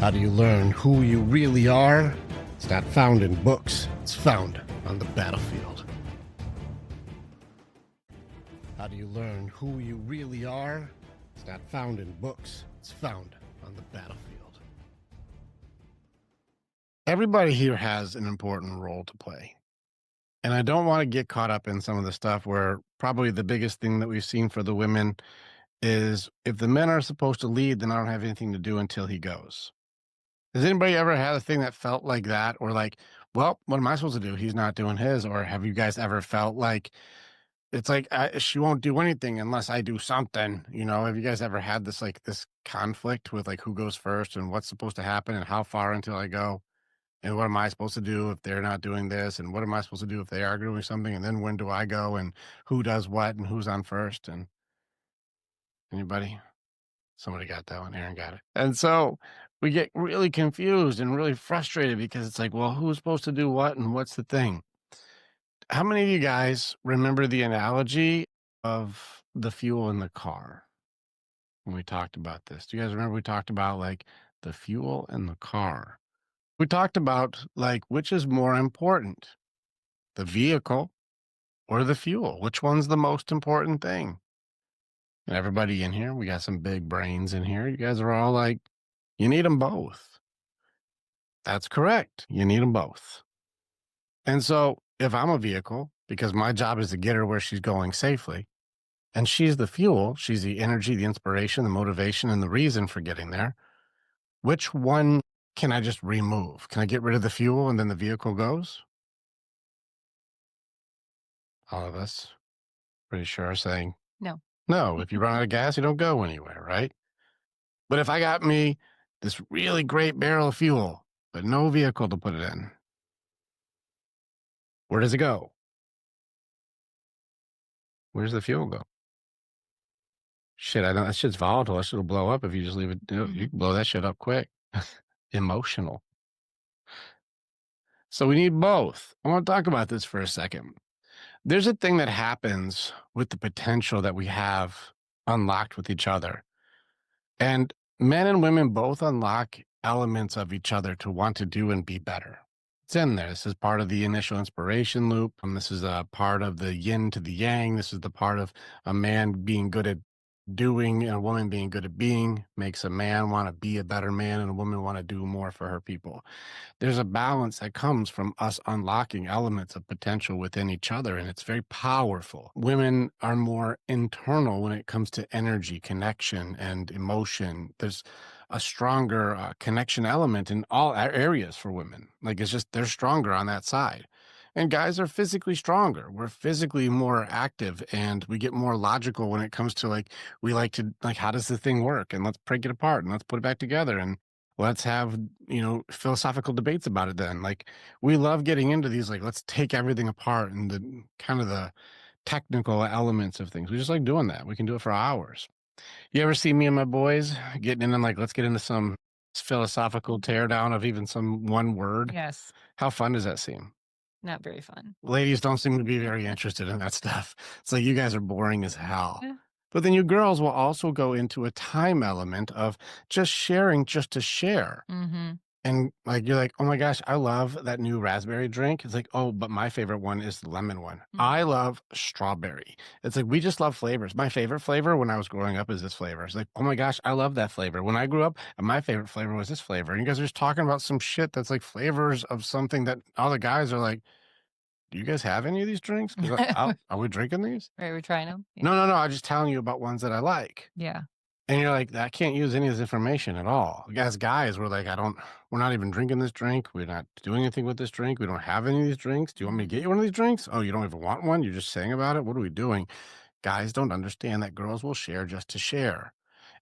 How do you learn who you really are? It's not found in books, it's found on the battlefield. How do you learn who you really are? It's not found in books, it's found on the battlefield. Everybody here has an important role to play. And I don't want to get caught up in some of the stuff where probably the biggest thing that we've seen for the women is if the men are supposed to lead, then I don't have anything to do until he goes. Has anybody ever had a thing that felt like that? Or like, well, what am I supposed to do? He's not doing his. Or have you guys ever felt like it's like she won't do anything unless I do something? Have you guys ever had this conflict with like who goes first and what's supposed to happen and how far until I go? And what am I supposed to do if they're not doing this? And what am I supposed to do if they are doing something? And then when do I go? And who does what? And who's on first? And anybody? Somebody got that one. Aaron got it. And so we get really confused and really frustrated because it's like, well, who's supposed to do what and what's the thing? How many of you guys remember the analogy of the fuel in the car when we talked about this? Do you guys remember we talked about like the fuel in the car? We talked about like which is more important, the vehicle or the fuel? Which one's the most important thing? And everybody in here, we got some big brains in here. You guys are all like, you need them both. That's correct. You need them both. And so if I'm a vehicle, because my job is to get her where she's going safely, and she's the fuel, she's the energy, the inspiration, the motivation, and the reason for getting there, which one can I just remove? Can I get rid of the fuel and then the vehicle goes? All of us, pretty sure, are saying, No. no, if you run out of gas, you don't go anywhere, right? But if I got me this really great barrel of fuel, but no vehicle to put it in, where does it go? Where's the fuel go? Shit, I know that shit's volatile. That shit'll blow up if you just leave it. You can blow that shit up quick. Emotional. So we need both. I want to talk about this for a second. There's a thing that happens with the potential that we have unlocked with each other. And men and women both unlock elements of each other to want to do and be better. It's in there. This is part of the initial inspiration loop. This is a part of the yin to the yang. This is the part of a man being good at doing and a woman being good at being makes a man want to be a better man and a woman want to do more for her people. There's a balance that comes from us unlocking elements of potential within each other, and it's very powerful. Women are more internal when it comes to energy, connection, and emotion. There's a stronger connection element in all areas for women. Like it's just they're stronger on that side. And guys are physically stronger. We're physically more active and we get more logical when it comes to like, we like to, like, how does the thing work? And let's break it apart and let's put it back together. And let's have, philosophical debates about it then. Like we love getting into these, like, let's take everything apart and the kind of the technical elements of things. We just like doing that. We can do it for hours. You ever see me and my boys getting in and like, let's get into some philosophical teardown of even some one word? Yes. How fun does that seem? Not very fun. Ladies don't seem to be very interested in that stuff. It's like you guys are boring as hell. Yeah. But then you girls will also go into a time element of just sharing just to share. Mm-hmm. And like you're like, oh my gosh, I love that new raspberry drink. It's like, oh, but my favorite one is the lemon one. I love strawberry. It's like we just love flavors. My favorite flavor when I was growing up is this flavor. It's like, oh my gosh, I love that flavor. When I grew up, my favorite flavor was this flavor. And you guys are just talking about some shit that's like flavors of something that all the guys are like, do you guys have any of these drinks? 'Cause are we drinking these? Right, we're trying them. Yeah. No. I'm just telling you about ones that I like. Yeah. And you're like, I can't use any of this information at all. As guys, we're like, we're not even drinking this drink. We're not doing anything with this drink. We don't have any of these drinks. Do you want me to get you one of these drinks? Oh, you don't even want one? You're just saying about it? What are we doing? Guys don't understand that girls will share just to share.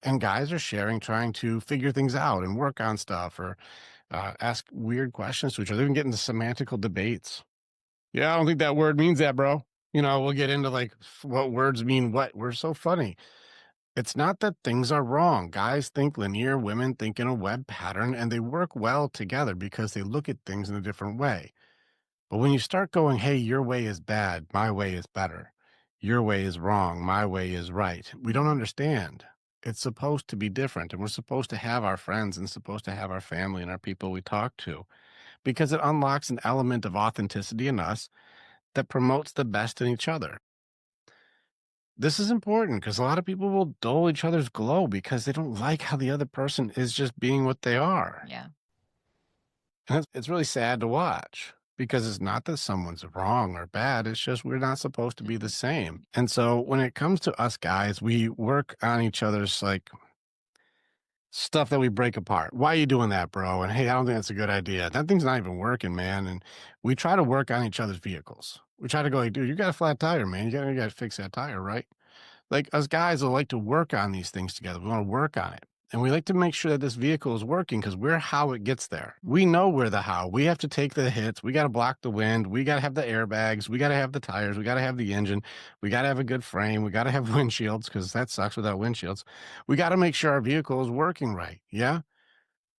And guys are sharing, trying to figure things out and work on stuff or ask weird questions to each other. They can get into semantical debates. Yeah, I don't think that word means that, bro. We'll get into like what words mean what. We're so funny. It's not that things are wrong. Guys think linear, women think in a web pattern, and they work well together because they look at things in a different way. But when you start going, hey, your way is bad, my way is better. Your way is wrong, my way is right. We don't understand. It's supposed to be different, and we're supposed to have our friends and supposed to have our family and our people we talk to because it unlocks an element of authenticity in us that promotes the best in each other. This is important because a lot of people will dull each other's glow because they don't like how the other person is just being what they are. Yeah. And it's really sad to watch because it's not that someone's wrong or bad. It's just we're not supposed to be the Mhm. same. And so when it comes to us guys, we work on each other's like stuff that we break apart. Why are you doing that, bro? And hey, I don't think that's a good idea. That thing's not even working, man. And we try to work on each other's vehicles. We try to go like, dude, you got a flat tire, man. You gotta fix that tire, right? Like us guys will like to work on these things together. We want to work on it. And we like to make sure that this vehicle is working because we're how it gets there. Mm. We know we're the how. We have to take the hits. We got to block the wind. We got to have the airbags. We got to have the tires. We got to have the engine. We got to have a good frame. We got to have windshields because that sucks without windshields. We got to make sure our vehicle is working right. Yeah.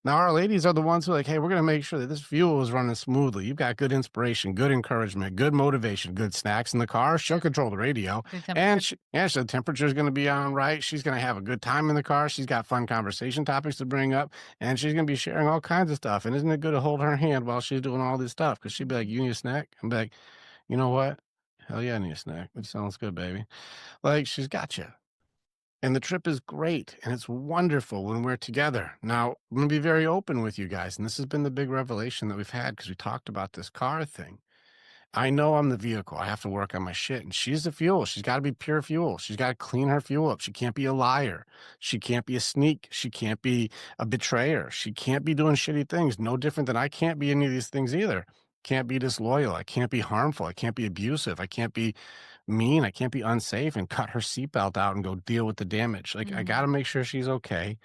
Now, our ladies are the ones who are like, hey, we're going to make sure that this fuel is running smoothly. You've got good inspiration, good encouragement, good motivation, good snacks in the car. She'll Yeah. control the radio. Good And temperature. so the temperature is going to be on right. She's going to have a good time in the car. She's got fun conversation topics to bring up. And she's going to be sharing all kinds of stuff. And isn't it good to hold her hand while she's doing all this stuff? Because she'd be like, Mhm. you need a snack? I'm like, you know what? Hell yeah, I need a snack. It sounds good, baby. Like, she's got you. And the trip is great and it's wonderful when we're together. Now, I'm going to be very open with you guys. And this has been the big revelation that we've had because we talked about this car thing. I know I'm the vehicle. I have to work on my shit. And she's the fuel. She's got to be pure fuel. She's got to clean her fuel up. She can't be a liar. She can't be a sneak. She can't be a betrayer. She can't be doing shitty things. No different than I can't be any of these things either. Can't be disloyal. I can't be harmful. I can't be abusive. I can't be mean. I can't be unsafe and cut her seatbelt out and go deal with the damage. Like I got Mhm. to make sure she's okay.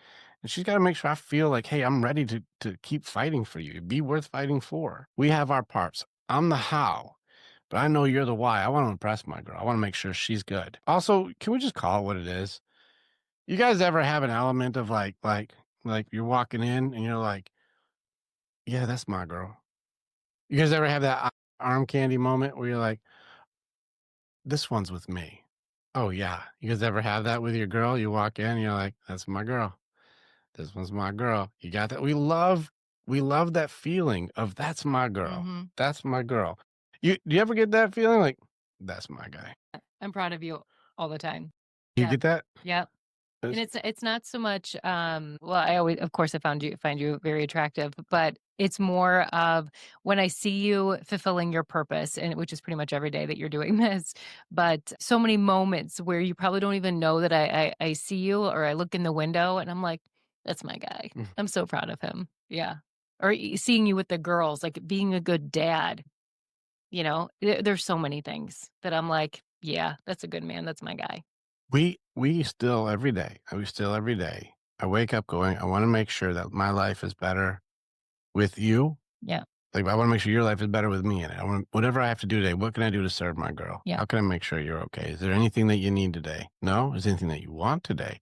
And she's got to make sure I feel like, hey, I'm ready to keep fighting for you. Be worth fighting for. We have our parts. I'm the how. But I know you're the why. I want to impress my girl. I want to make sure she's good. Also, can we just call it what it is? You guys ever have an element of like you're walking in and you're like, yeah, that's my girl. You guys ever have that arm candy moment where you're like, this one's with me? Oh yeah. You guys ever have that with your girl? You walk in, and you're like, that's my girl. This one's my girl. You got that? We love that feeling of that's my girl. Mhm. That's my girl. Do you ever get that feeling like that's my guy? I'm proud of you all the time. You Yeah. get that? Yeah. And It's it's not so much, well, I always of course, I find you very attractive, but it's more of when I see you fulfilling your purpose, and which is pretty much every day that you're doing this, but so many moments where you probably don't even know that I see you or I look in the window and I'm like, "That's my guy." I'm so proud of him. Yeah. Or seeing you with the girls, like being a good dad, there's so many things that I'm like, "Yeah, that's a good man. That's my guy." we still every day. We still every day. I wake up going, I want to make sure that my life is better with you. Yeah. Like I want to make sure your life is better with me in it. I want whatever I have to do today. What can I do to serve my girl? Yeah. How can I make sure you're okay? Is there anything that you need today? No. Is there anything that you want today?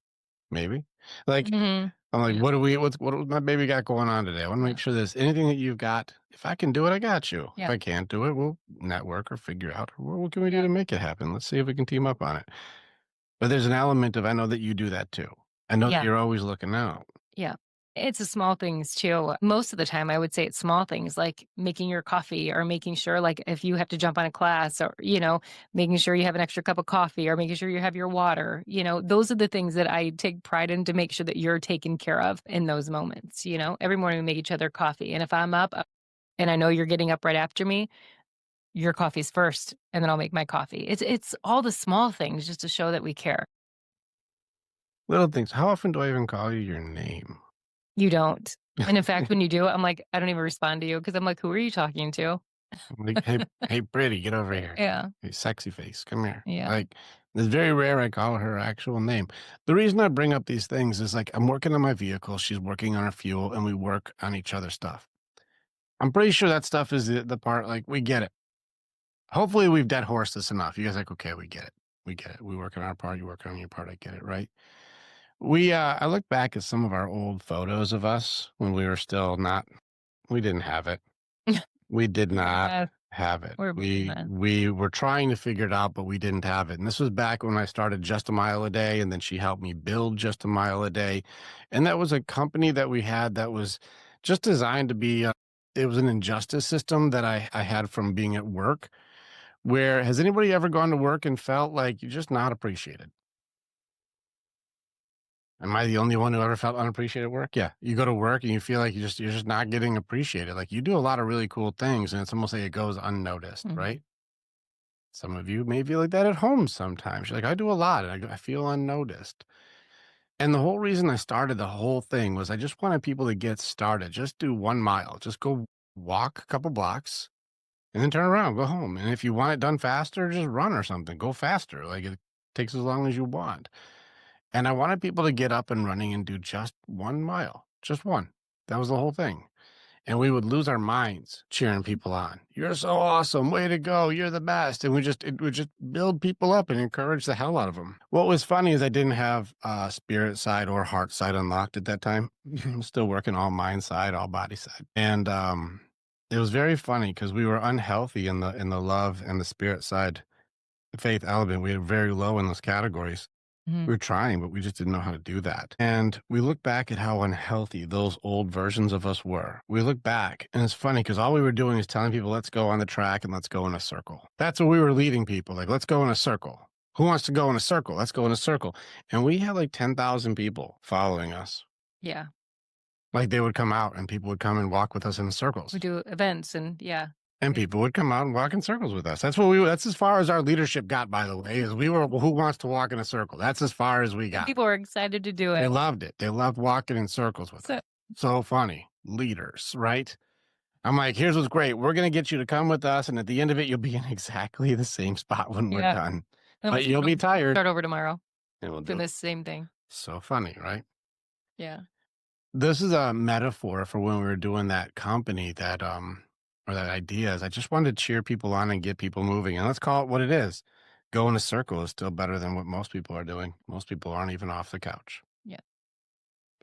Maybe. Like Mhm. I'm like, Yeah. what my baby got going on today? I want to Yeah. make sure there's anything that you've got. If I can do it, I got you. If Yeah. I can't do it, we'll network or figure out what can we do Yeah. to make it happen. Let's see if we can team up on it. But there's an element of I know that you do that too. I know that Yeah. you're always looking out. Yeah. It's the small things too. Most of the time, I would say it's small things like making your coffee or making sure, like, if you have to jump on a class or, making sure you have an extra cup of coffee or making sure you have your water. Those are the things that I take pride in to make sure that you're taken care of in those moments. Every morning we make each other coffee. And if I'm up and I know you're getting up right after me, your coffee's first and then I'll make my coffee. It's all the small things just to show that we care. Little things. How often do I even call you your name? You don't. And in fact, when you do, I'm like, I don't even respond to you because I'm like, "Who are you talking to?" I'm like, hey, pretty, get over here. Yeah, Hey, sexy face, come here. yeah. Like, it's very rare I call her actual name. The reason I bring up these things is like I'm working on my vehicle, she's working on her fuel, and we work on each other's stuff. I'm pretty sure that stuff is the part like we get it. Hopefully, we've dead horsed this enough. You guys like, okay, we get it. We get it. We work on our part, you work on your part. I get it, right? I look back at some of our old photos of us when we were still not we didn't have it. We did not Yeah. have it. Or We amen. we were trying to figure it out, but we didn't have it. And this was back when I started Just a Mile a Day, and then she helped me build Just a Mile a Day. And that was a company that we had that was just designed to be it was an injustice system that I had from being at work. Where has anybody ever gone to work and felt like you're just not appreciated? Am I the only one who ever felt unappreciated at work? Yeah. You go to work and you feel like you're just not getting appreciated. Like you do a lot of really cool things and it's almost like it goes unnoticed, Mhm. right? Some of you may feel like that at home sometimes. You're like, I do a lot and I feel unnoticed. And the whole reason I started the whole thing was I just wanted people to get started. Just do 1 mile. Just go walk a couple blocks and then turn around, go home. And if you want it done faster, just run or something. Go faster. Like it takes as long as you want. And I wanted people to get up and running and do just 1 mile, just one. That was the whole thing. And we would lose our minds cheering people on. You're so awesome. Way to go. You're the best. And it would just build people up and encourage the hell out of them. What was funny is I didn't have spirit side or heart side unlocked at that time. I'm still working all mind side, all body side. And it was very funny because we were unhealthy in the love and the spirit side faith element. We were very low in those categories. Mhm. We were trying, but we just didn't know how to do that. And we look back at how unhealthy those old versions of us were. We look back, and it's funny because all we were doing is telling people, let's go on the track and let's go in a circle. That's what we were leading people. Like, let's go in a circle. Who wants to go in a circle? Let's go in a circle. And we had like 10,000 people following us. Yeah. Like, they would come out and people would come and walk with us in We circles. do events and yeah. And It people would come out and walk in circles with us. That's as far as our leadership got, by the way, is we were, who wants to walk in a circle? That's as far as we and got. people were excited to do They it. loved it. They loved walking in circles with us. So So funny. Leaders, right? I'm like, here's what's great. We're going to get you to come with us. And at the end of it, you'll be in exactly the same spot when we're yeah. done. And But you'll be tired. start over tomorrow And we'll doing do it. the same thing. So funny, right? Yeah. This is a metaphor for when we were doing that company that, or that idea is I just wanted to cheer people on and get people moving. And let's call it what it is. Go in a circle is still better than what most people are doing. Most people aren't even off the couch. Yeah.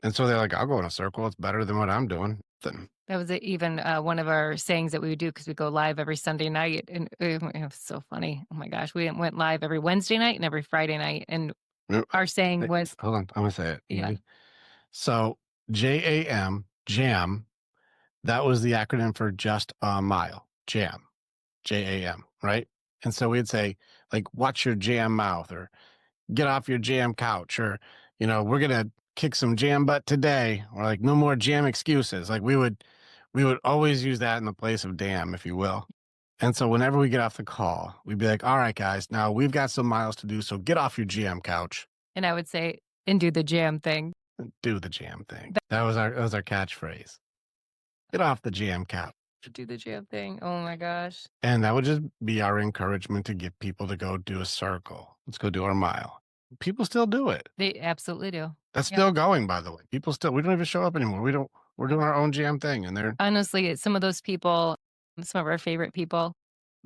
And so they're like, I'll go in a circle. It's better than what I'm doing. Then That was even one of our sayings that we would do because we go live every Sunday night, and it was so funny. Oh my gosh, we went live every Wednesday night and every Friday night, and no, our saying hey, was, hold on. I'm gonna say it. You yeah, ready? So jam, that was the acronym for just a mile. Jam, JAM, right? And so we'd say, like, watch your jam mouth or get off your jam couch or, we're gonna kick some jam butt today, or like no more jam excuses. Like we would always use that in the place of damn, if you will. And so whenever we get off the call, we'd be like, all right, guys, now we've got some miles to do. So get off your jam couch and I would say, and do the jam thing. and do the jam thing. That was our catchphrase. Get off the jam couch. Do the jam thing. Oh my gosh, And that would just be our encouragement to get people to go do a circle. Let's go do our mile. People still do it. they absolutely do. That's Yeah, still going, by the way. We don't even show up anymore. We're doing our own jam thing and they're, honestly, some of those people, some of our favorite people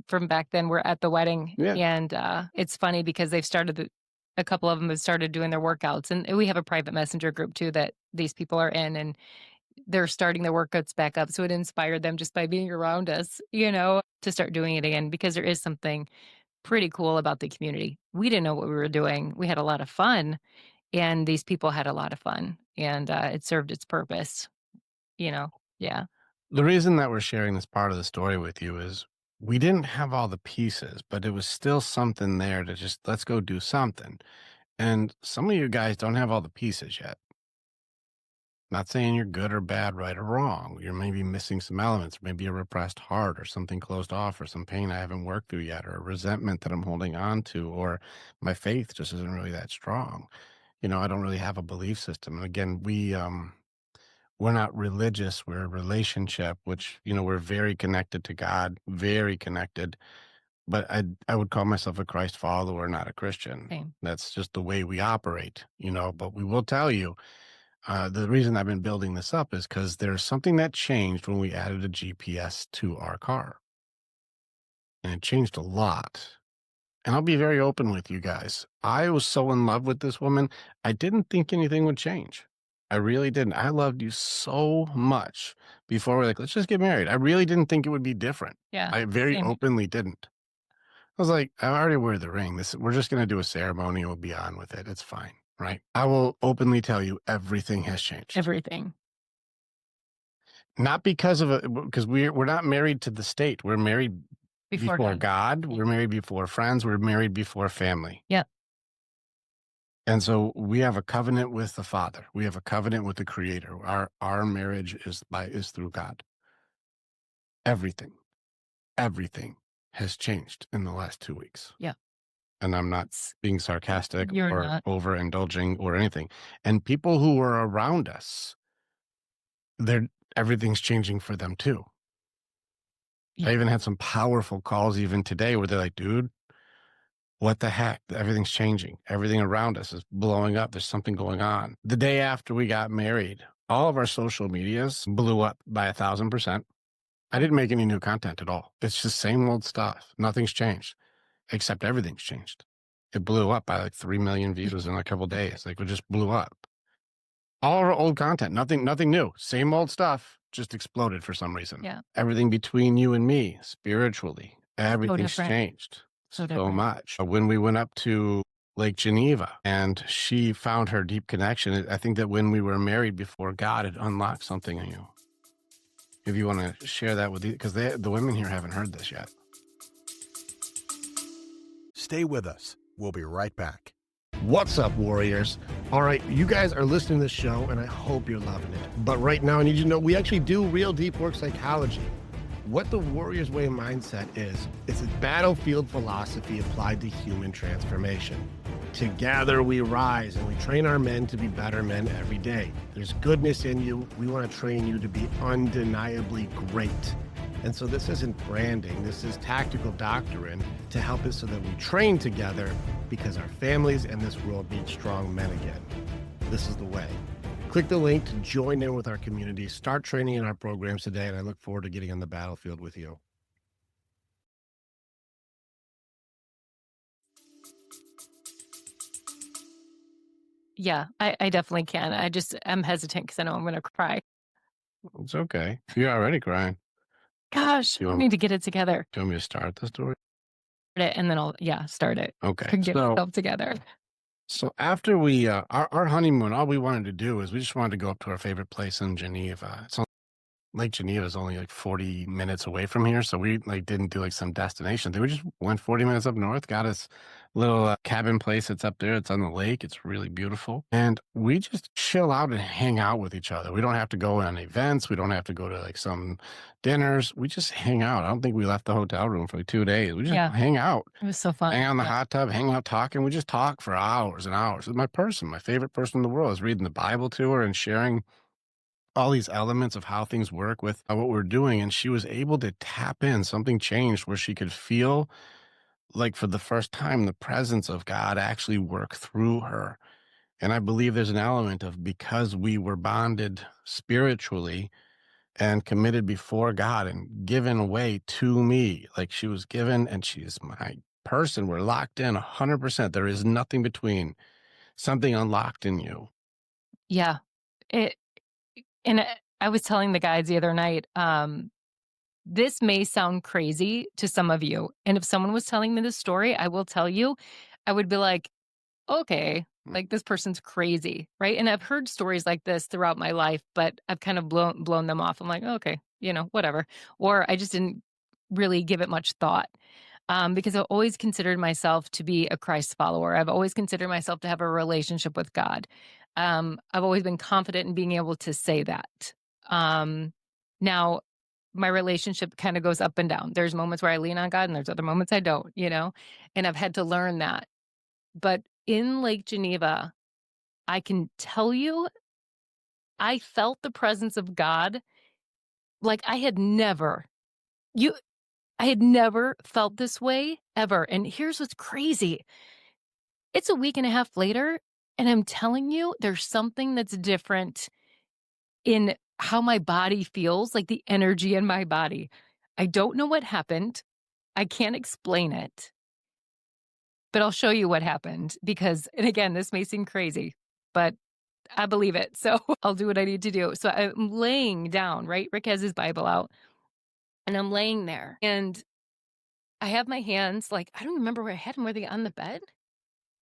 from back then were at the wedding, yeah. and it's funny because they've started. A couple of them have started doing their workouts, and we have a private messenger group too that these people are in, and they're starting their workouts back up. So it inspired them just by being around us, to start doing it again because there is something pretty cool about the community. We didn't know what we were doing. We had a lot of fun, and these people had a lot of fun, and it served its purpose, you know? Yeah. The reason that we're sharing this part of the story with you is we didn't have all the pieces, but it was still something there to just let's go do something. And some of you guys don't have all the pieces yet. Not saying you're good or bad, right or wrong. You're maybe missing some elements, maybe a repressed heart or something closed off or some pain I haven't worked through yet or a resentment that I'm holding on to or my faith just isn't really that strong. I don't really have a belief system. And again, we're not religious, we're a relationship, which, we're very connected to God, very connected. But I would call myself a Christ follower, not a Christian. Same. That's just the way we operate, but we will tell you the reason I've been building this up is because there's something that changed when we added a GPS to our car. And it changed a lot. And I'll be very open with you guys. I was so in love with this woman, I didn't think anything would change. I really didn't. I loved you so much before we're like, let's just get married. I really didn't think it would be different. Yeah, I very same. openly didn't. I was like, I already wear the ring. We're just gonna do a ceremony. We'll be on with it. It's fine, right? I will openly tell you everything has changed. Everything Not because of a because we're not married to the state. We're married before before God. God. Yeah. We're married before friends. We're married before family. Yep. And so we have a covenant with the Father. We have a covenant with the Creator. Our marriage is through God. Everything, everything has changed in the last 2 weeks. Yep. And I'm not It's being sarcastic you're or not. overindulging or anything. And people who were around us, they're everything's changing for them too. Yeah. I even had some powerful calls even today where they're like, dude, what the heck? Everything's changing. Everything around us is blowing up. There's something going on. The day after we got married, all of our social medias blew up by 1,000%. I Oh, didn't make any new content at all. It's just same old stuff. Nothing's changed, except everything's changed. It blew up by like 3 million views in a couple days. Like it just blew up. All our old content, nothing new. Same old stuff, just exploded for some reason. yeah. Everything between you and me, spiritually, So everything's different. changed So so different. much. When we went up to Lake Geneva and she found her deep connection, I think that when we were married before God, it unlocked something in you. If you want to share that with you, because the women here haven't heard this yet. Stay with us. We'll be right back. What's up, Warriors? All right, you guys are listening to this show, and I hope you're loving it. But right now, I need you to know we actually do real deep work psychology. What the Warriors Way mindset is, it's a battlefield philosophy applied to human transformation. Together we rise and we train our men to be better men every day. There's goodness in you. We want to train you to be undeniably great. And so this isn't branding, this is tactical doctrine to help us so that we train together because our families and this world need strong men again. This is the way. Click the link to join in with our community, start training in our programs today, and I look forward to getting on the battlefield with you. Yeah, I definitely can. I'm hesitant because I know I'm gonna cry. It's okay. You're already crying. Gosh, Do you we want, need to get it together. do you want me to start the story? And then I'll yeah, start it. Okay. Get myself together. So after our honeymoon, all we wanted to do is we just wanted to go up to our favorite place in Geneva. Lake Geneva is only like 40 minutes away from here, so we like didn't do like some destination thing. We just went 40 minutes up north, got us a little cabin place that's up there. It's on the lake. It's really beautiful, and we just chill out and hang out with each other. We don't have to go on events. We don't have to go to like some dinners. We just hang out. I don't think we left the hotel room for like 2 days. We just Yeah, hang out, it was so fun. hang out in the Yeah. hot tub, hang out talking. We just talk for hours and hours. My favorite person in the world. I was reading the Bible to her and sharing all these elements of how things work with what we're doing. And she was able to tap in. Something changed where she could feel like for the first time the presence of God actually work through her. And I believe there's an element of because we were bonded spiritually and committed before God and given away to me, like she was given and she's my person. We're locked in 100%. There is nothing between. Something unlocked in you. Yeah. It and I was telling the guys the other night, this may sound crazy to some of you. And if someone was telling me this story, I will tell you, I would be like, okay, Mm. like this person's crazy, right? And I've heard stories like this throughout my life, but I've kind of blown them off. I'm like, okay, whatever. Or I just didn't really give it much thought. Because I've always considered myself to be a Christ follower. I've always considered myself to have a relationship with God. I've always been confident in being able to say that. Now, my relationship kind of goes up and down. There's moments where I lean on God, and there's other moments I don't. And I've had to learn that. But in Lake Geneva, I can tell you, I felt the presence of God like you I had never felt this way ever. And here's what's crazy. It's a week and a half later, and I'm telling you, there's something that's different in how my body feels, like the energy in my body. I don't know what happened. I can't explain it, but I'll show you what happened because, and again, this may seem crazy, but I believe it. So I'll do what I need to do. So I'm laying down, right? Rick has his Bible out and I'm laying there and I have my hands like, I don't remember where I had them. Were they on the bed?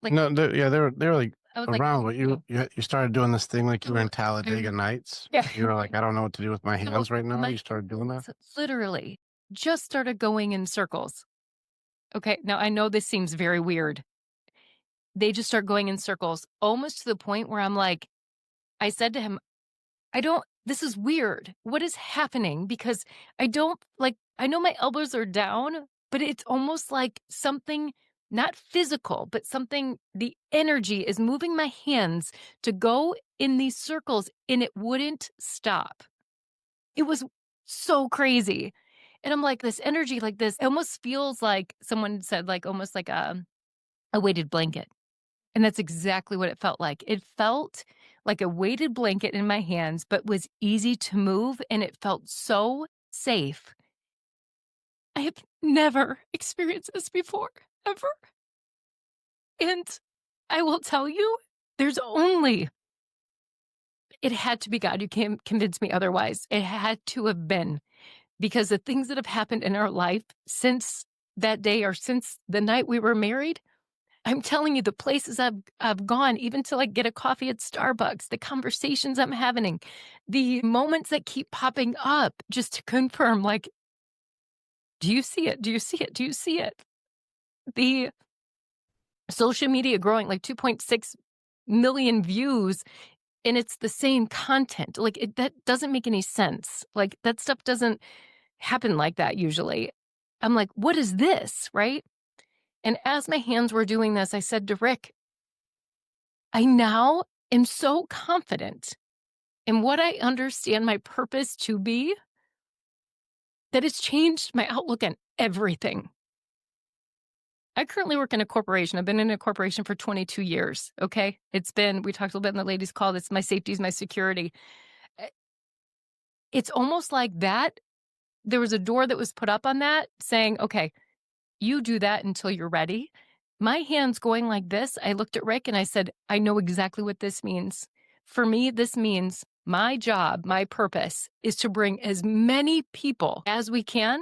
Like, No, they were like I was like, around, but you started doing this thing like you were in Talladega I- Nights. yeah. You were like, I don't know what to do with my So hands right now. my You started doing that. hands literally just started going in circles. Okay. Now I know this seems very weird. They just start going in circles almost to the point where I'm like, I said to him, this is weird. What is happening? Because I know my elbows are down, but it's almost like something not physical, but something, the energy is moving my hands to go in these circles and it wouldn't stop. It was so crazy. And I'm like, this energy, like this, it almost feels like someone said, like almost like a weighted blanket. And that's exactly what it felt like. It felt like a weighted blanket in my hands, but was easy to move. And it felt so safe. I have never experienced this before, ever. And I will tell you, it had to be God. You can't convince me otherwise. It had to have been because the things that have happened in our life since that day or since the night we were married, I'm telling you, the places I've gone, even to like get a coffee at Starbucks, the conversations I'm having, the moments that keep popping up just to confirm, like, do you see it? Do you see it? Do you see it? The social media growing like 2.6 million views, and it's the same content. Like that doesn't make any sense. Like that stuff doesn't happen like that usually. I'm like, what is this? Right. And as my hands were doing this, I said to Rick, I now am so confident in what I understand my purpose to be that it's changed my outlook on everything. I currently work in a corporation. I've been in a corporation for 22 years. Okay. We talked a little bit in the ladies' call. It's my safety is my security. Eh, It's almost like that. There was a door that was put up on that saying, okay, you do that until you're ready. My hands going like this, I looked at Rick and I said, I know exactly what this means. For me, this means my job, my purpose is to bring as many people as we can,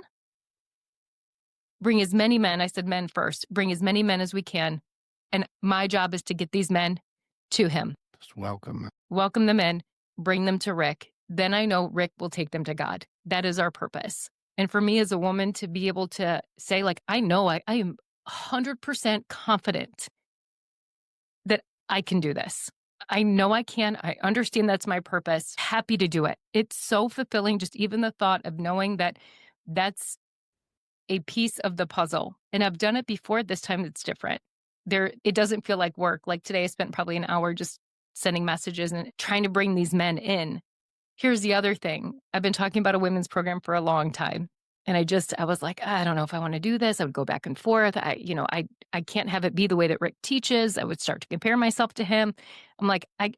bring as many men. I said men first, bring as many men as we can. And my job is to get these men to him, Just welcome. welcome them in, bring them to Rick. Then I know Rick will take them to God. That is our purpose. And for me as a woman to be able to say, like, I know I am 100% confident that I can do this. I know I can. I understand that's my purpose. Happy to do it. It's so fulfilling, just even the thought of knowing that that's a piece of the puzzle. And I've done it before. This time it's different. It doesn't feel like work. Like today, I spent probably an hour just sending messages and trying to bring these men in. Here's the other thing. I've been talking about a women's program for a long time. And I was like, I don't know if I want to do this. I would go back and forth. I can't have it be the way that Rick teaches. I would start to compare myself to him. I'm like, I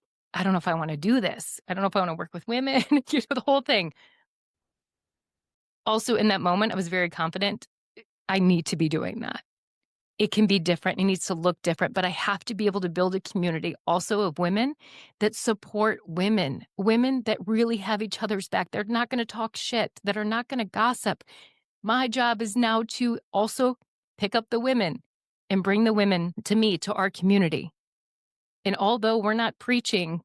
don't know if I want to do this. I don't know if I want to work with women, the whole thing. Also in that moment, I was very confident. I need to be doing that. It can be different. It needs to look different, but I have to be able to build a community also of women that support women that really have each other's back. They're not going to talk shit, that are not going to gossip. My job is now to also pick up the women and bring the women to me, to our community. And although we're not preaching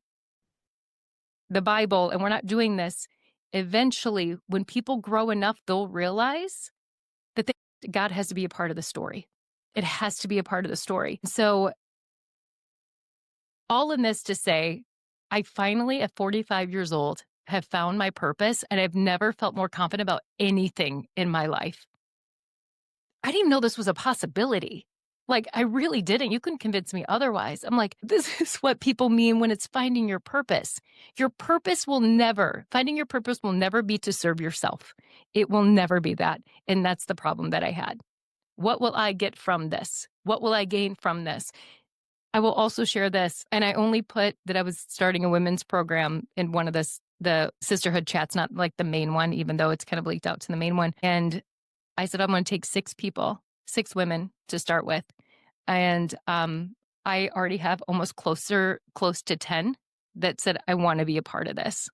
the Bible and we're not doing this, eventually when people grow enough, they'll realize that God has to be a part of the story. It has to be a part of the story. So all in this to say, I finally, at 45 years old, have found my purpose, and I've never felt more confident about anything in my life. I didn't even know this was a possibility. Like, I really didn't. You couldn't convince me otherwise. I'm like, this is what people mean when it's finding your purpose. Finding your purpose will never be to serve yourself. It will never be that. And that's the problem that I had. What will I get from this? What will I gain from this? I will also share this. And I only put that I was starting a women's program in one of the sisterhood chats, not like the main one, even though it's kind of leaked out to the main one. And I said, I'm going to take 6 people, 6 women to start with. And I already have almost close to 10 that said, I want to be a part of this.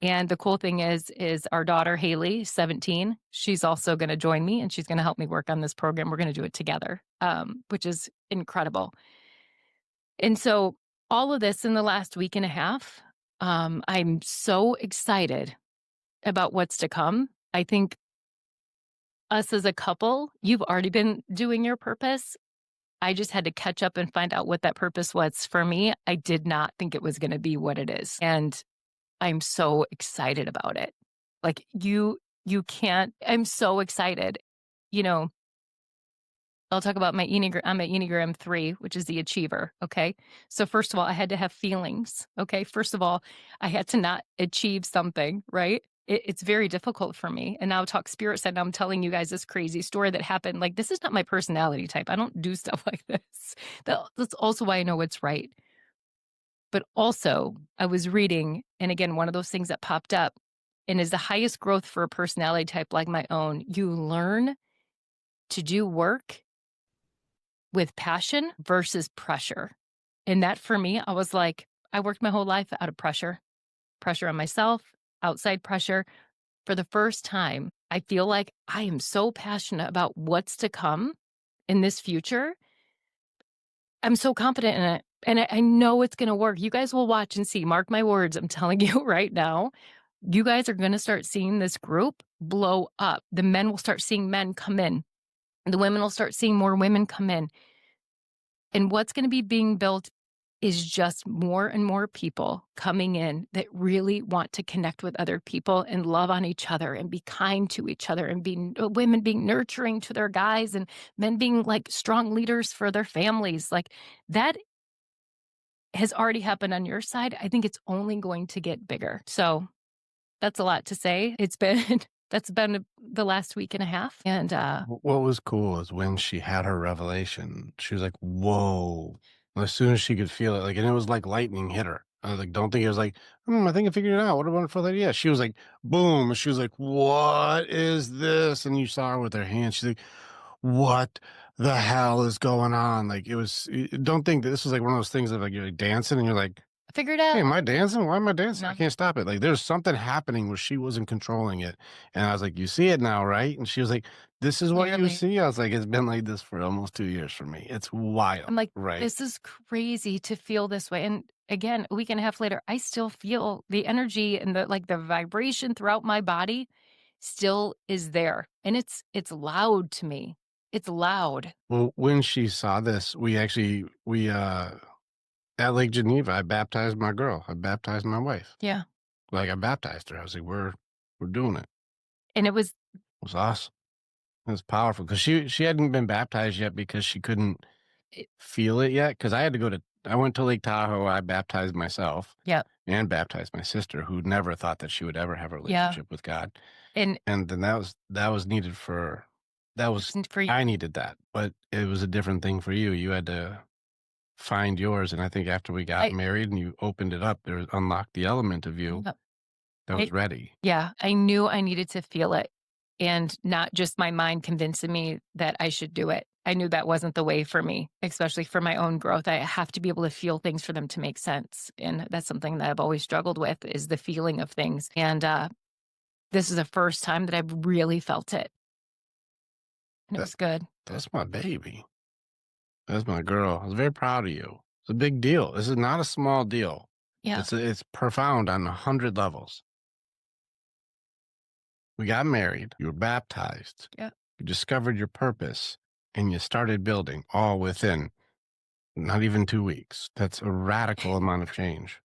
And the cool thing is our daughter, Haley, 17, she's also going to join me and she's going to help me work on this program. We're going to do it together, which is incredible. And so all of this in the last week and a half, I'm so excited about what's to come. I think us as a couple, you've already been doing your purpose. I just had to catch up and find out what that purpose was for me. I did not think it was going to be what it is. And I'm so excited about it. Like you can't, I'm so excited. You know, I'll talk about my Enneagram. I'm at Enneagram 3, which is the achiever. Okay. So, first of all, I had to have feelings. Okay. First of all, I had to not achieve something, right? It's very difficult for me. And now, Talk Spirit said, I'm telling you guys this crazy story that happened. Like, this is not my personality type. I don't do stuff like this. That's also why I know it's right. But also, I was reading, and again, one of those things that popped up, and is the highest growth for a personality type like my own. You learn to do work with passion versus pressure. And that for me, I was like, I worked my whole life out of pressure on myself, outside pressure. For the first time, I feel like I am so passionate about what's to come in this future. I'm so confident in it. And I know it's going to work. You guys will watch and see. Mark my words. I'm telling you right now, you guys are going to start seeing this group blow up. The men will start seeing men come in. The women will start seeing more women come in. And what's going to be being built is just more and more people coming in that really want to connect with other people and love on each other and be kind to each other, and women being nurturing to their guys and men being like strong leaders for their families. Like that has already happened on your side. I think it's only going to get bigger. So that's a lot to say. That's been the last week and a half. And What was cool is when she had her revelation, she was like, whoa. As soon as she could feel it, like, and it was like lightning hit her. I was like, don't think it was like, I think I figured it out. What a wonderful idea. She was like, boom. She was like, what is this? And you saw her with her hand. She's like, what the hell is going on? Like, it was, don't think that this was like one of those things of like, you're like dancing and you're like, I figured hey, out. am I dancing? Why am I dancing? I No. can't stop it. Like, there's something happening where she wasn't controlling it. And I was like, you see it now, right? And she was like, this is what you Clearly. see? I was like, it's been like this for almost 2 years for me. It's wild. I'm like, right? this is crazy to feel this way. And again, a week and a half later, I still feel the energy and the vibration throughout my body still is there. And it's loud to me. It's loud. Well, when she saw this, we at Lake Geneva, I baptized my girl. I baptized my wife. Yeah. Like, I baptized her. I was like, we're doing it. And it was It was awesome. It was powerful because she hadn't been baptized yet because she couldn't feel it yet. Because I went to Lake Tahoe. I baptized myself. Yeah. And baptized my sister, who never thought that she would ever have a Yeah. relationship with God. And And then that was needed for you. I needed that, but it was a different thing for you. You had to find yours. And I think after we got married and you opened it up, there unlocked the element of you that was ready. Yeah. I knew I needed to feel it, and not just my mind convincing me that I should do it. I knew that wasn't the way for me, especially for my own growth. I have to be able to feel things for them to make sense. And that's something that I've always struggled with, is the feeling of things. And this is the first time that I've really felt it. And it was good. That's my baby. That's my girl. I was very proud of you. It's a big deal. This is not a small deal. Yeah. It's profound on 100 levels. We got married. You were baptized. Yeah. You discovered your purpose, and you started building all within not even 2 weeks. That's a radical amount of change.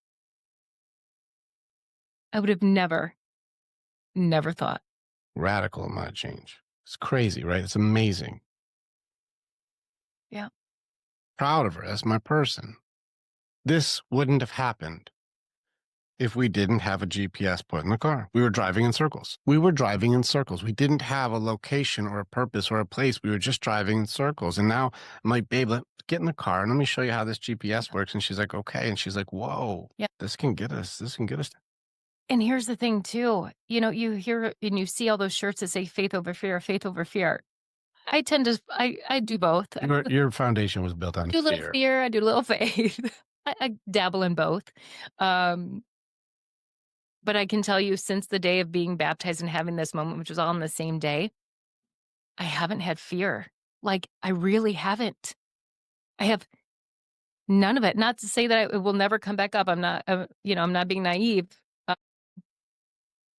I would have never thought. Radical amount of change. It's crazy, right? It's amazing. Yeah. Proud of her. That's my person. This wouldn't have happened if we didn't have a GPS put in the car. We were driving in circles. We didn't have a location or a purpose or a place. We were just driving in circles. And now I'm like, babe, let's get in the car and let me show you how this GPS works. And she's like, okay. And she's like, whoa, this can get us. And here's the thing too, you hear and you see all those shirts that say faith over fear, faith over fear. I tend to, I do both. Your foundation was built on I do a little fear, I do a little faith. I dabble in both. Um, but I can tell you since the day of being baptized and having this moment, which was all on the same day, I haven't had fear. Like, I really haven't. I have none of it. Not to say that it will never come back up. I'm not, I'm not being naive. Uh,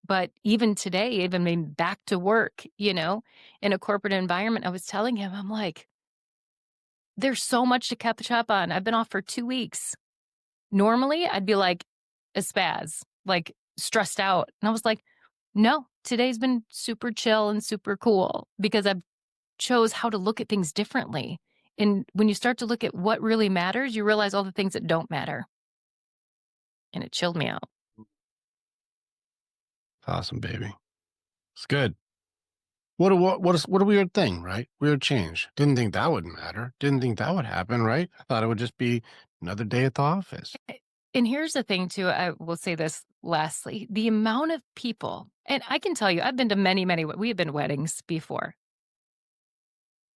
but even today, even being back to work, in a corporate environment, I was telling him, I'm like, there's so much to catch up on. I've been off for 2 weeks. Normally, I'd be like a spaz, like stressed out. And I was like, no, today's been super chill and super cool because I've chose how to look at things differently. And when you start to look at what really matters, you realize all the things that don't matter. And it chilled me out. Awesome, baby. It's good. What a weird thing, right? Weird change. Didn't think that would matter. Didn't think that would happen, right? I thought it would just be another day at the office. And here's the thing, too. I will say this lastly the amount of people, and I can tell you, I've been to many, many, we have been to weddings before.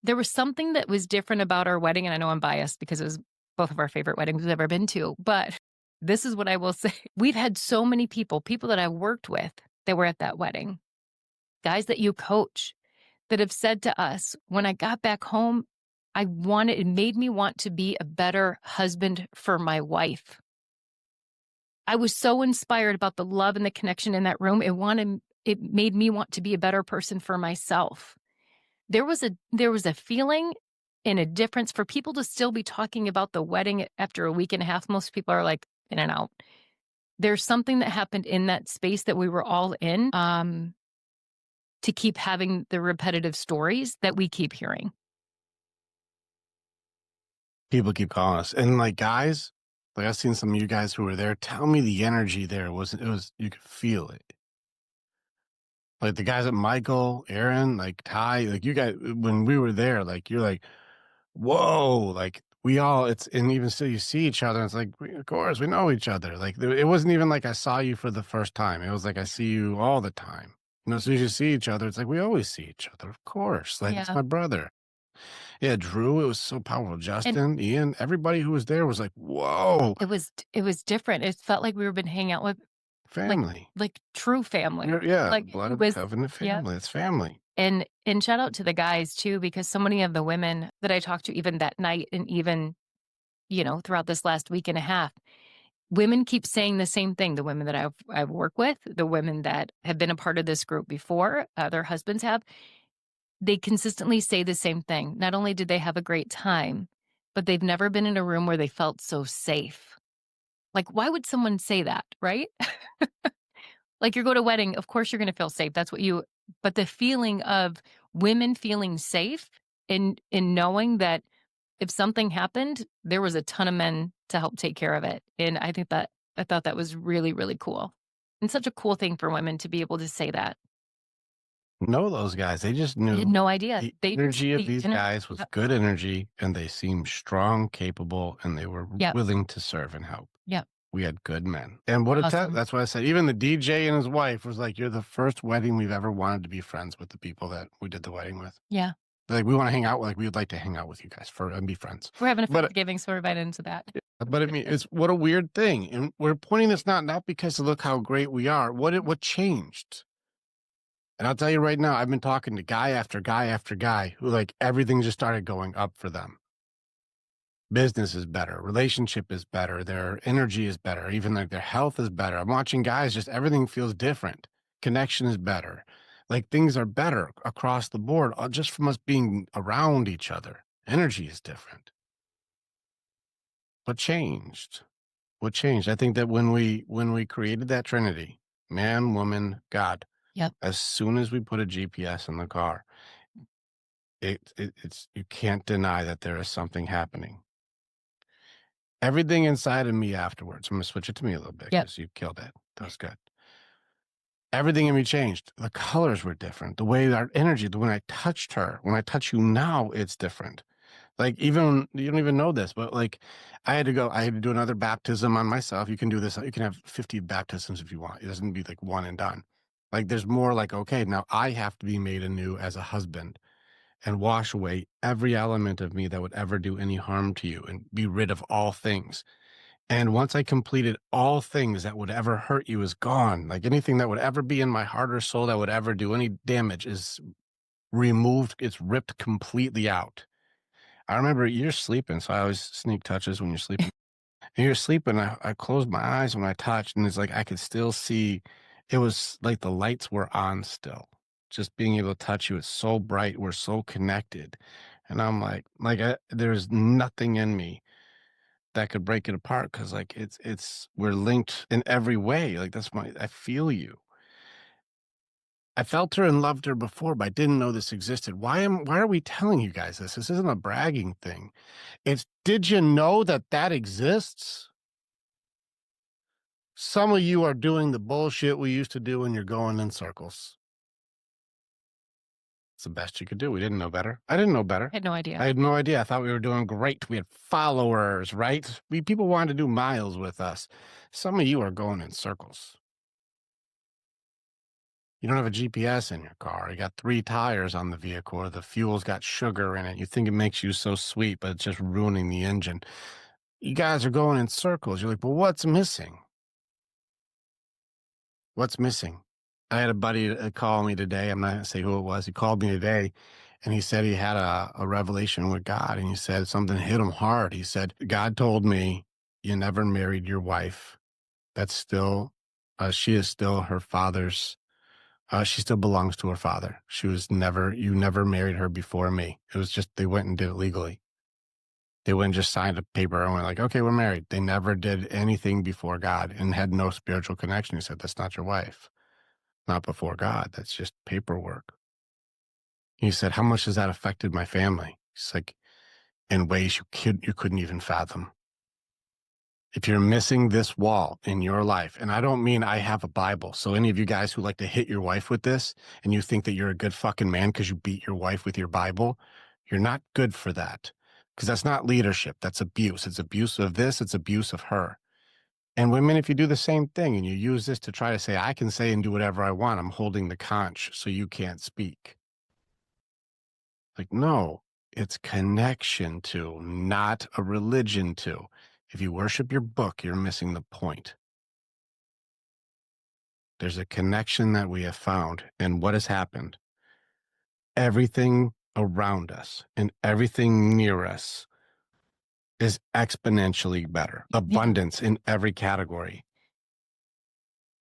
There was something that was different about our wedding, and I know I'm biased because it was both of our favorite weddings we've ever been to, but this is what I will say. We've had so many people that I worked with that were at that wedding, guys that you coach, that have said to us, when I got back home, it made me want to be a better husband for my wife. I was so inspired about the love and the connection in that room. It made me want to be a better person for myself. There was a feeling and a difference for people to still be talking about the wedding after a week and a half. Most people are like in and out. There's something that happened in that space that we were all in, to keep having the repetitive stories that we keep hearing. People keep calling us. And like guys, like I've seen some of you guys who were there tell me the energy there was you could feel it. Like the guys at Michael, Aaron, like Ty, like you guys when we were there, like you're like, whoa, like we all it's and even still you see each other, and it's like of course we know each other. Like it wasn't even like I saw you for the first time. It was like I see you all the time. As soon as you see each other, it's like we always see each other, of course. Like it's Yeah. my brother. Yeah, Drew, it was so powerful. And Justin, Ian, everybody who was there was like, whoa, it was different. It felt like we were been hanging out with like family. true family. Yeah, Like blood it of was, covenant yeah. family. It's family. And shout out to the guys too, because so many of the women that I talked to even that night and even, throughout this last week and a half, women keep saying the same thing. The women that I've worked with, the women that have been a part of this group before, their husbands have, they consistently say the same thing. Not only did they have a great time, but they've never been in a room where they felt so safe. Like, why would someone say that, right? Like, you go to a wedding, of course you're gonna feel safe. But the feeling of women feeling safe in knowing that if something happened, there was a ton of men to help take care of it. And I thought that was really, really cool. And such a cool thing for women to be able to say that. Know those guys. They just I had knew no idea. the They energy of they these didn't. guys was Yep. good energy and they seemed strong, capable, and they were Yep. willing to serve and help. Yep. We had good men. And what a Awesome. that's why I said even the DJ and his wife was like, you're the first wedding we've ever wanted to be friends with the people that we did the wedding with. Yeah. Like we want to hang out with, like we would like to hang out with you guys and be friends. We're having a But Thanksgiving, so we're invited into that. but I mean, it's what a weird thing. And we're pointing this not because to look how great we are. What changed? And I'll tell you right now, I've been talking to guy after guy after guy who like everything just started going up for them. Business is better, relationship is better, their energy is better, even like their health is better. I'm watching guys, just everything feels different. Connection is better. Like things are better across the board, just from us being around each other. Energy is different. What changed? What changed? I think that when we created that Trinity, man, woman, God, Yep. as soon as we put a GPS in the car, it's you can't deny that there is something happening. Everything inside of me afterwards, I'm gonna switch it to me a little bit Yep. because you killed it. That was good. Everything in me changed. The colors were different. The way our energy, when I touched her, when I touch you now, it's different. Like even you don't even know this, but like I had to do another baptism on myself. You can do this. You can have 50 baptisms if you want. It doesn't be like one and done. Like there's more like, okay, now I have to be made anew as a husband and wash away every element of me that would ever do any harm to you and be rid of all things. And once I completed all things that would ever hurt you is gone. Like anything that would ever be in my heart or soul that would ever do any damage is removed. It's ripped completely out. I remember you're sleeping, so I always sneak touches when you're sleeping. And you're sleeping, I closed my eyes when I touched, and it's like I could still see. It was like the lights were on still. Just being able to touch you, it's so bright. We're so connected, and I'm there's nothing in me that could break it apart because like we're linked in every way. Like I feel you. I felt her and loved her before, but I didn't know this existed. Why are we telling you guys this? This isn't a bragging thing. It's did you know that that exists? Some of you are doing the bullshit we used to do when you're going in circles. It's the best you could do. We didn't know better. I didn't know better. I had no idea. I had no idea. I thought we were doing great. We had followers, right? People wanted to do miles with us. Some of you are going in circles. You don't have a GPS in your car. You got 3 tires on the vehicle, or the fuel's got sugar in it. You think it makes you so sweet, but it's just ruining the engine. You guys are going in circles. You're like, well, what's missing? What's missing? I had a buddy call me today. I'm not going to say who it was. He called me today and he said he had a revelation with God. And he said something hit him hard. He said, God told me you never married your wife. That's still, she is still her father's. She still belongs to her father. You never married her before me. It was just, they went and did it legally. They went and just signed a paper and went like, okay, we're married. They never did anything before God and had no spiritual connection. He said, that's not your wife. Not before God. That's just paperwork. He said, how much has that affected my family? He's like, in ways you couldn't even fathom. If you're missing this wall in your life, and I don't mean I have a Bible. So any of you guys who like to hit your wife with this and you think that you're a good fucking man because you beat your wife with your Bible, you're not good for that. Because that's not leadership. That's abuse. It's abuse of this. It's abuse of her. And women, if you do the same thing and you use this to try to say, I can say and do whatever I want, I'm holding the conch so you can't speak. Like, no, it's connection to, not a religion to. If you worship your book, you're missing the point. There's a connection that we have found. And what has happened? Everything around us and everything near us is exponentially better. Abundance in every category.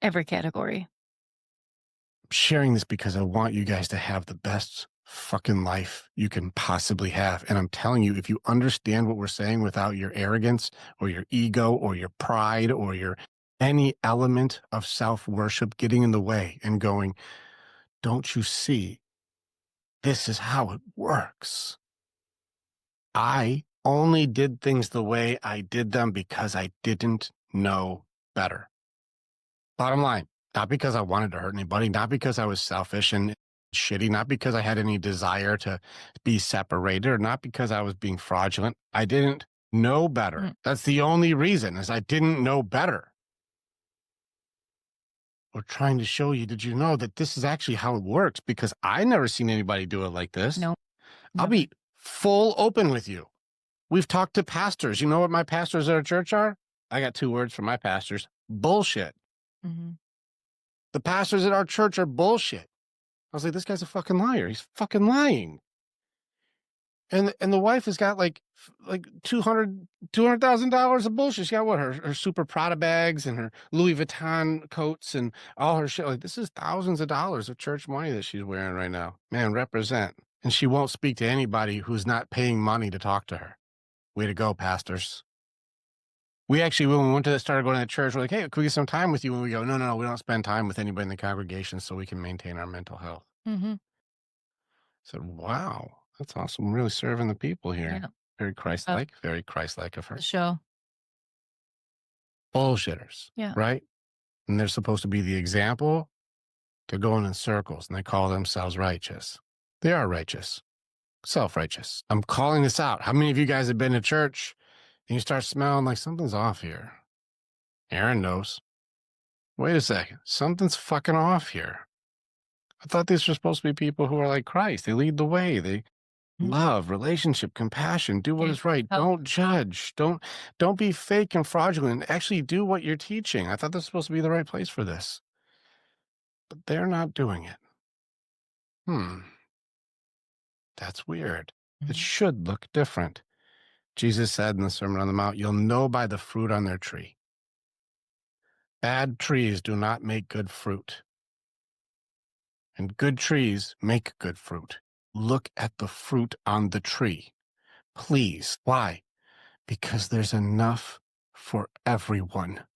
Every category. I'm sharing this because I want you guys to have the best fucking life you can possibly have. And I'm telling you, if you understand what we're saying without your arrogance or your ego or your pride or your any element of self-worship getting in the way and going, don't you see? This is how it works. I only did things the way I did them because I didn't know better. Bottom line, not because I wanted to hurt anybody, not because I was selfish and shitty, not because I had any desire to be separated, or not because I was being fraudulent. I didn't know better. That's the only reason, is I didn't know better. We're trying to show you, did you know that this is actually how it works? Because I never seen anybody do it like this. No. I'll be full open with you. We've talked to pastors. You know what my pastors at our church are? I got 2 words for my pastors. Bullshit. Mm-hmm. The pastors at our church are bullshit. I was like, this guy's a fucking liar. He's fucking lying. And the wife has got like $200,000 of bullshit. She's got what, her super Prada bags and her Louis Vuitton coats and all her shit. Like, this is thousands of dollars of church money that she's wearing right now. Man, represent. And she won't speak to anybody who's not paying money to talk to her. Way to go, pastors. We actually, when we started going to the church, we're like, hey, can we get some time with you? And we go, no, we don't spend time with anybody in the congregation so we can maintain our mental health. Mm-hmm. I said, wow, that's awesome. Really serving the people here. Yeah. Very Christ-like, very Christ-like of her. Show. Bullshitters. Yeah. Right? And they're supposed to be the example. They're going in circles and they call themselves righteous. They are righteous. Self-righteous. I'm calling this out. How many of you guys have been to church and you start smelling like something's off here? Aaron knows. Wait a second. Something's fucking off here. I thought these were supposed to be people who are like Christ. They lead the way. Mhm. love, relationship, compassion, do what Okay. is right. Help. Don't judge. Don't be fake and fraudulent. Actually do what you're teaching. I thought this was supposed to be the right place for this, but they're not doing it. Hmm, that's weird. It Mhm. should look different. Jesus said in the Sermon on the Mount, you'll know by the fruit on their tree. Bad trees do not make good fruit, and good trees make good fruit. Look at the fruit on the tree, please. Why? Because there's enough for everyone.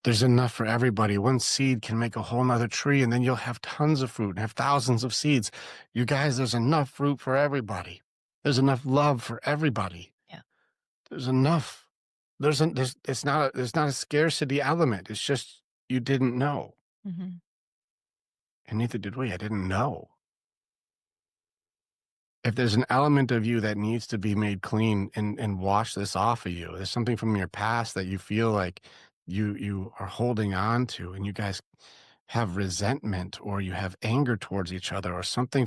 There's enough for everybody. One seed can make a whole nother tree, and then you'll have tons of fruit and have thousands of seeds. You guys, there's enough fruit for everybody. There's enough love for everybody. Yeah. There's enough. There's not a scarcity element. It's just you didn't know. Mhm. And neither did we. I didn't know. If there's an element of you that needs to be made clean and wash this off of you, there's something from your past that you feel like you are holding on to, and you guys have resentment or you have anger towards each other or something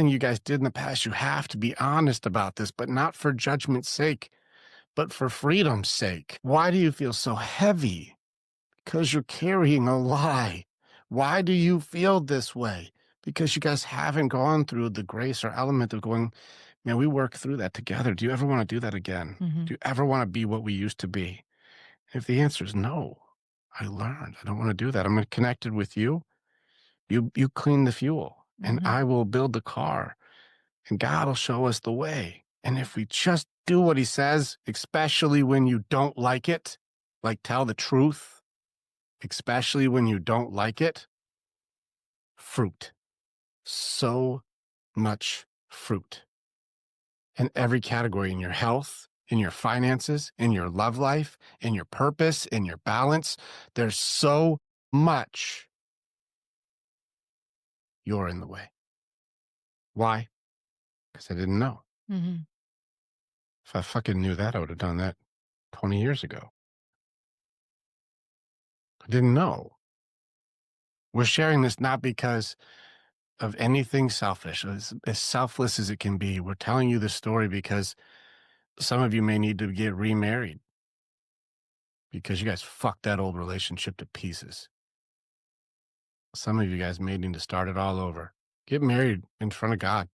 you guys did in the past. You have to be honest about this, but not for judgment's sake, but for freedom's sake. Why do you feel so heavy? Because you're carrying a lie. Why do you feel this way? Because you guys haven't gone through the grace or element of going, man, we work through that together. Do you ever want to do that again? Mhm. Do you ever want to be what we used to be? If the answer is no, I learned. I don't want to do that. I'm connected with you. You clean the fuel, and Mhm. I will build the car, and God will show us the way. And if we just do what he says, especially when you don't like it, like tell the truth, especially when you don't like it, fruit. So much fruit in every category, in your health, in your finances, in your love life, in your purpose, in your balance. There's so much. You're in the way. Why? Because I didn't know. Mhm. If I fucking knew that, I would have done that 20 years ago. I didn't know. We're sharing this not because of anything selfish, as selfless as it can be. We're telling you this story because some of you may need to get remarried because you guys fucked that old relationship to pieces. Some of you guys may need to start it all over. Get married in front of God.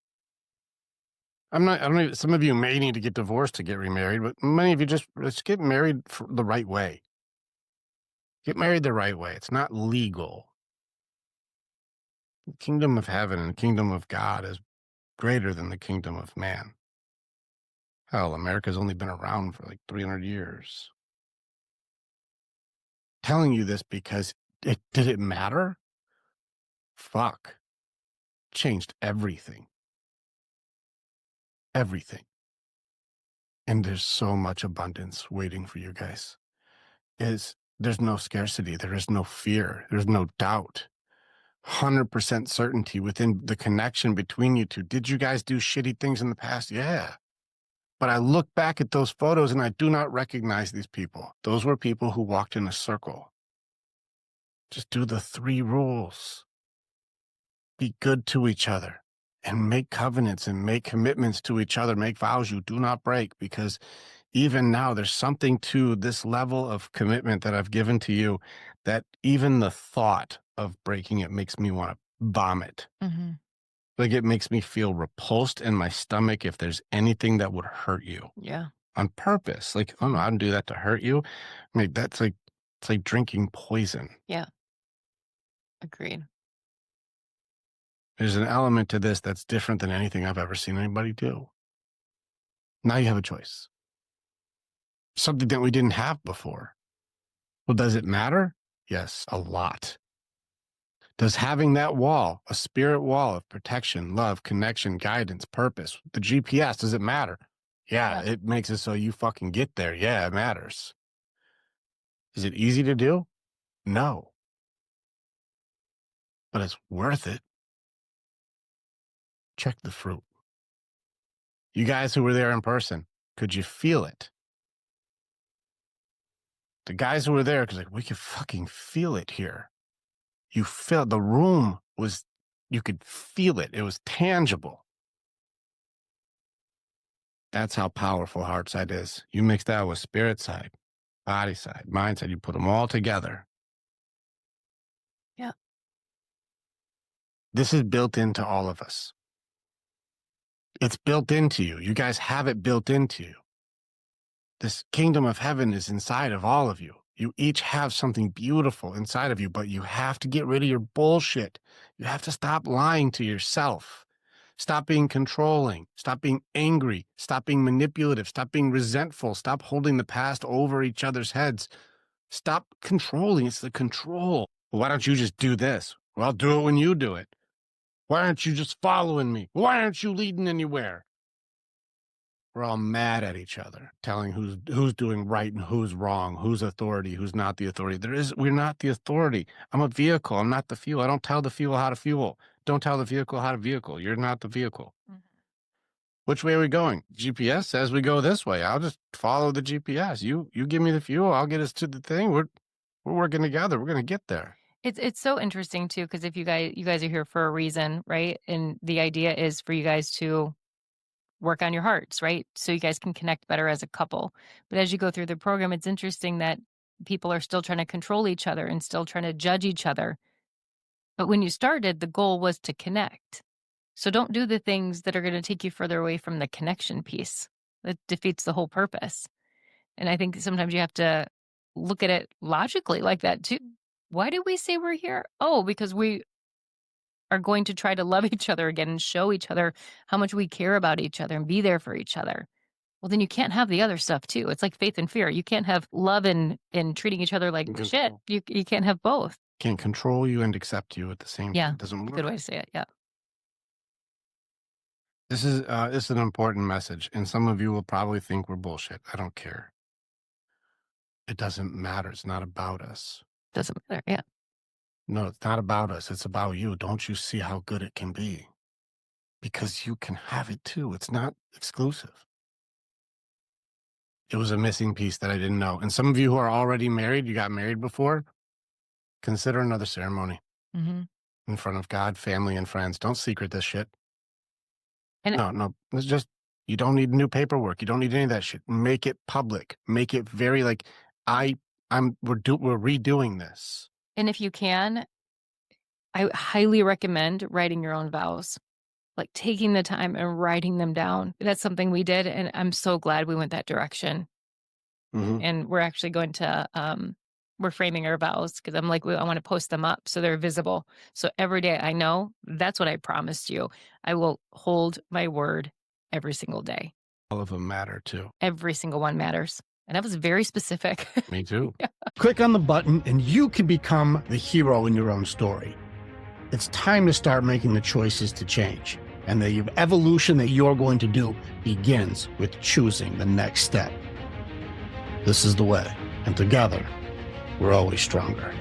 I don't even, some of you may need to get divorced to get remarried, but many of you let's get married the right way. Get married the right way. It's not legal. The kingdom of heaven and the kingdom of God is greater than the kingdom of man. Hell, America's only been around for like 300 years. Telling you this because did it matter? Fuck. Changed everything. Everything. And there's so much abundance waiting for you guys. There's no scarcity. There is no fear. There's no doubt. 100% certainty within the connection between you two. Did you guys do shitty things in the past? Yeah. But I look back at those photos and I do not recognize these people. Those were people who walked in a circle. Just do the 3 rules. Be good to each other and make covenants and make commitments to each other. Make vows you do not break, because even now there's something to this level of commitment that I've given to you that even the thought of breaking it makes me want to vomit. Mhm. Like, it makes me feel repulsed in my stomach if there's anything that would hurt you Yeah. on purpose. Like, oh no, I didn't do that to hurt you. I mean, it's like drinking poison. Yeah. Agreed. There's an element to this that's different than anything I've ever seen anybody do. Now you have a choice. Something that we didn't have before. Well, does it matter? Yes, a lot. Does having that wall, a spirit wall of protection, love, connection, guidance, purpose, the GPS, does it matter? Yeah, Yeah. it makes it so you fucking get there. Yeah, it matters. Is it easy to do? No, but it's worth it. Check the fruit. You guys who were there in person, could you feel it? The guys who were there, because like, we could fucking feel it here. You felt the room was You could feel it. It was tangible. That's how powerful heart side is. You mix that with spirit side, body side, mind side, you put them all together. Yeah. This is built into all of us. It's built into you. You guys have it built into you. This kingdom of heaven is inside of all of you. You each have something beautiful inside of you, but you have to get rid of your bullshit. You have to stop lying to yourself. Stop being controlling. Stop being angry. Stop being manipulative. Stop being resentful. Stop holding the past over each other's heads. Stop controlling. It's the control. Why don't you just do this? Well, I'll do it when you do it. Why aren't you just following me? Why aren't you leading anywhere? We're all mad at each other, telling who's doing right and who's wrong, who's authority, who's not the authority. We're not the authority. I'm a vehicle. I'm not the fuel. I don't tell the fuel how to fuel. Don't tell the vehicle how to vehicle. You're not the vehicle. Mhm. Which way are we going? GPS says we go this way. I'll just follow the GPS. You give me the fuel. I'll get us to the thing. We're working together. We're gonna get there. It's so interesting too, because if you guys are here for a reason, right? And the idea is for you guys to work on your hearts, right? So you guys can connect better as a couple. But as you go through the program, it's interesting that people are still trying to control each other and still trying to judge each other. But when you started, the goal was to connect. So don't do the things that are going to take you further away from the connection piece. That defeats the whole purpose. And I think sometimes you have to look at it logically like that too. Why do we say we're here? Oh, because we are going to try to love each other again and show each other how much we care about each other and be there for each other. Well, then you can't have the other stuff too. It's like faith and fear. You can't have love and treating each other like And shit. control. You can't have both. Can't control you and accept you at the same Yeah, time. It doesn't good way work. to say it. Yeah. This is an important message, and some of you will probably think we're bullshit. I don't care. It doesn't matter. It's not about us. Doesn't matter. Yeah. No, it's not about us. It's about you. Don't you see how good it can be? Because you can have it too. It's not exclusive. It was a missing piece that I didn't know. And some of you who are already married, you got married before, consider another ceremony Mm-hmm. in front of God, family, and friends. Don't secret this shit. And No. It's just, you don't need new paperwork. You don't need any of that shit. Make it public. Make it very like, we're redoing this. and if you can, I highly recommend writing your own vows. Like taking the time and writing them down. That's something we did, and I'm so glad we went that direction. Mm-hmm. And we're actually going to we're framing our vows because I'm like, I want to post them up so they're visible. So every day I know that's what I promised you. I will hold my word every single day. All of them matter too. Every single one matters. And that was very specific. Me too. Click on the button and you can become the hero in your own story. It's time to start making the choices to change. And the evolution that you're going to do begins with choosing the next step. This is the way. And together, we're always stronger.